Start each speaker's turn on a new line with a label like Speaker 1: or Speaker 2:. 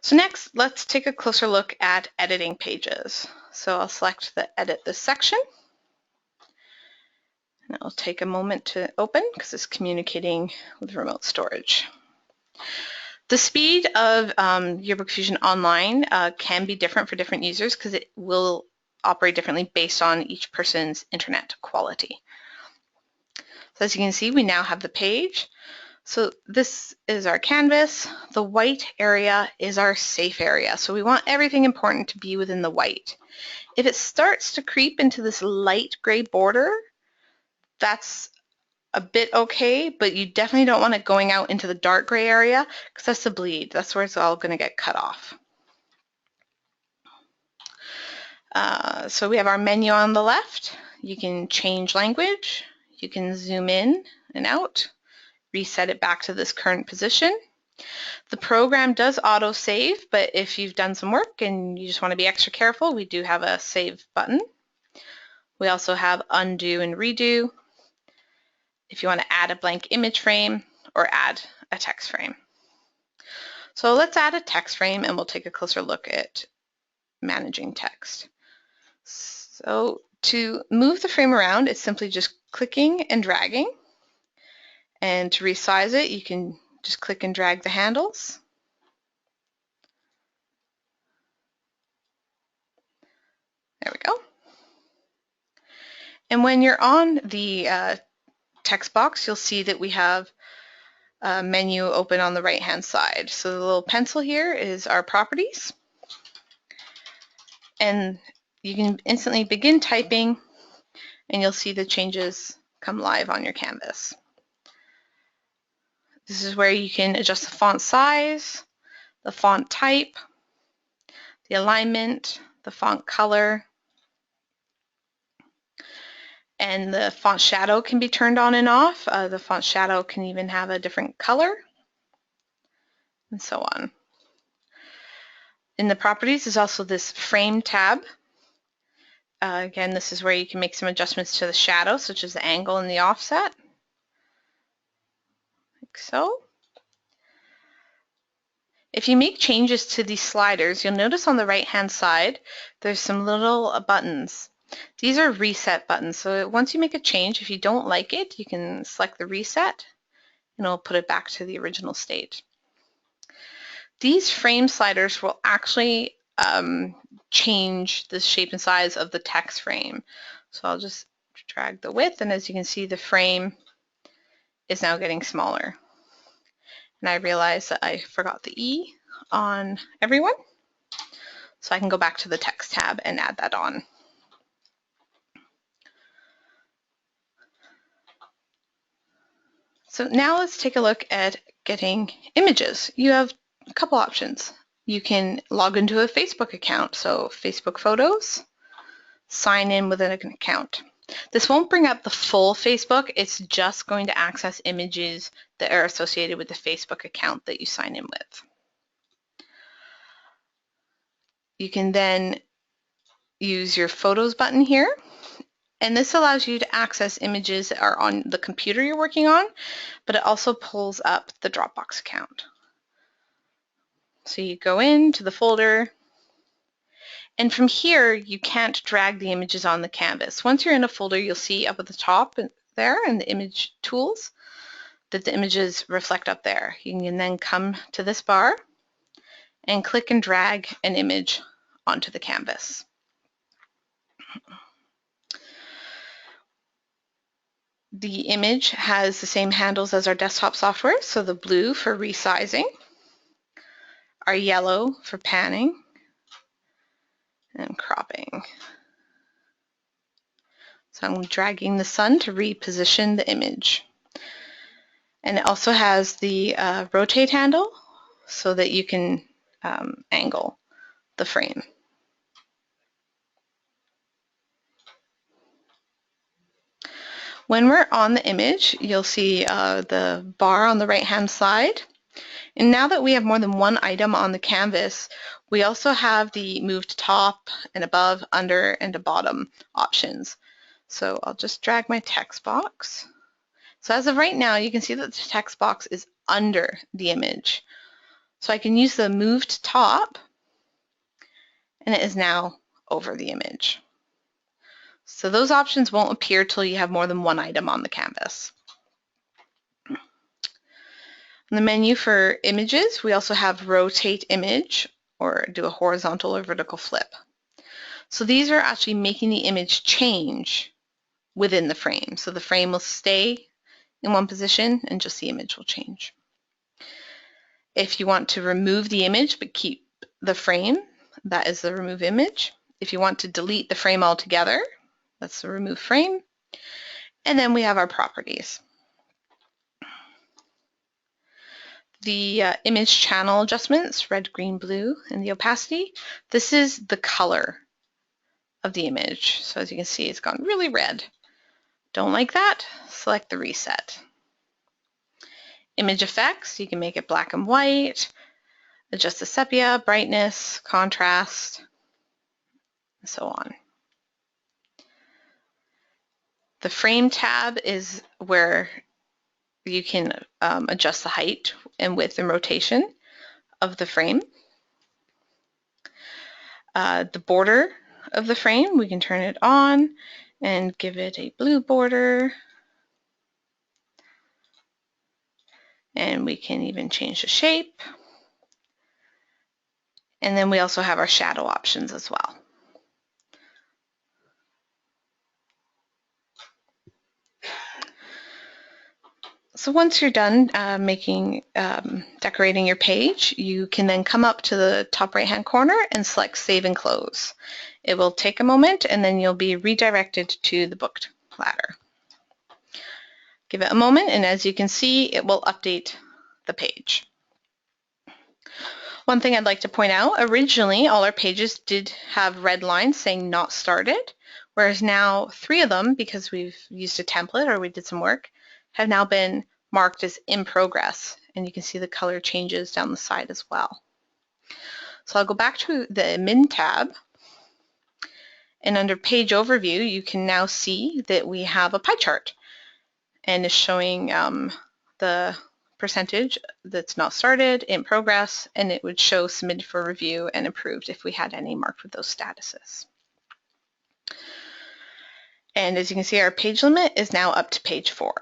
Speaker 1: So next, let's take a closer look at editing pages. So I'll select the Edit This section. And it'll take a moment to open because it's communicating with remote storage. The speed of Yearbook Fusion Online can be different for different users because it will operate differently based on each person's internet quality. So as you can see, we now have the page. So this is our canvas. The white area is our safe area. So we want everything important to be within the white. If it starts to creep into this light gray border, that's a bit okay, but you definitely don't want it going out into the dark gray area because that's the bleed. That's where it's all going to get cut off. So we have our menu on the left. You can change language. You can zoom in and out, reset it back to this current position. The program does auto-save, but if you've done some work and you just want to be extra careful, we do have a save button. We also have undo and redo if you want to add a blank image frame or add a text frame. So let's add a text frame and we'll take a closer look at managing text. So to move the frame around, it's simply just clicking and dragging. And to resize it, you can just click and drag the handles. There we go. And when you're on the text box, you'll see that we have a menu open on the right-hand side. So the little pencil here is our properties. And you can instantly begin typing and you'll see the changes come live on your canvas. This is where you can adjust the font size, the font type, the alignment, the font color, and the font shadow can be turned on and off. The font shadow can even have a different color, and so on. In the properties is also this frame tab. Again, this is where you can make some adjustments to the shadow, such as the angle and the offset, like so. If you make changes to these sliders, you'll notice on the right-hand side, there's some little buttons. These are reset buttons. So once you make a change, if you don't like it, you can select the reset and it'll put it back to the original state. These frame sliders will actually change the shape and size of the text frame. So I'll just drag the width, and as you can see, the frame is now getting smaller. And I realized that I forgot the E on everyone. So I can go back to the text tab and add that on. So now let's take a look at getting images. You have a couple options. You can log into a Facebook account, so Facebook photos, sign in with an account. This won't bring up the full Facebook, it's just going to access images that are associated with the Facebook account that you sign in with. You can then use your Photos button here, and this allows you to access images that are on the computer you're working on, but it also pulls up the Dropbox account. So you go into the folder, and from here you can't drag the images on the canvas. Once you're in a folder, you'll see up at the top there in the image tools that the images reflect up there. You can then come to this bar and click and drag an image onto the canvas. The image has the same handles as our desktop software, so the blue for resizing, our yellow for panning, and cropping. So I'm dragging the sun to reposition the image. And it also has the rotate handle so that you can angle the frame. When we're on the image, you'll see the bar on the right-hand side. And now that we have more than one item on the canvas, we also have the move to top and above, under, and to bottom options. So I'll just drag my text box. So as of right now, you can see that the text box is under the image. So I can use the move to top, and it is now over the image. So those options won't appear till you have more than one item on the canvas. In the menu for images, we also have rotate image, or do a horizontal or vertical flip. So these are actually making the image change within the frame. So the frame will stay in one position and just the image will change. If you want to remove the image but keep the frame, that is the remove image. If you want to delete the frame altogether, that's the remove frame. And then we have our properties. The image channel adjustments, red, green, blue, and the opacity. This is the color of the image. So as you can see, it's gone really red. Don't like that? Select the reset. Image effects, you can make it black and white, adjust the sepia, brightness, contrast, and so on. The frame tab is where you can adjust the height and width and rotation of the frame. The border of the frame, we can turn it on and give it a blue border. And we can even change the shape. And then we also have our shadow options as well. So once you're done decorating your page, you can then come up to the top right-hand corner and select Save and Close. It will take a moment and then you'll be redirected to the booked ladder. Give it a moment and as you can see, it will update the page. One thing I'd like to point out, originally all our pages did have red lines saying not started, whereas now 3 of them, because we've used a template or we did some work, have now been marked as in progress, and you can see the color changes down the side as well. So I'll go back to the Admin tab, and under Page Overview, you can now see that we have a pie chart, and it's showing the percentage that's not started, in progress, and it would show submitted for review and approved if we had any marked with those statuses. And as you can see, our page limit is now up to page 4.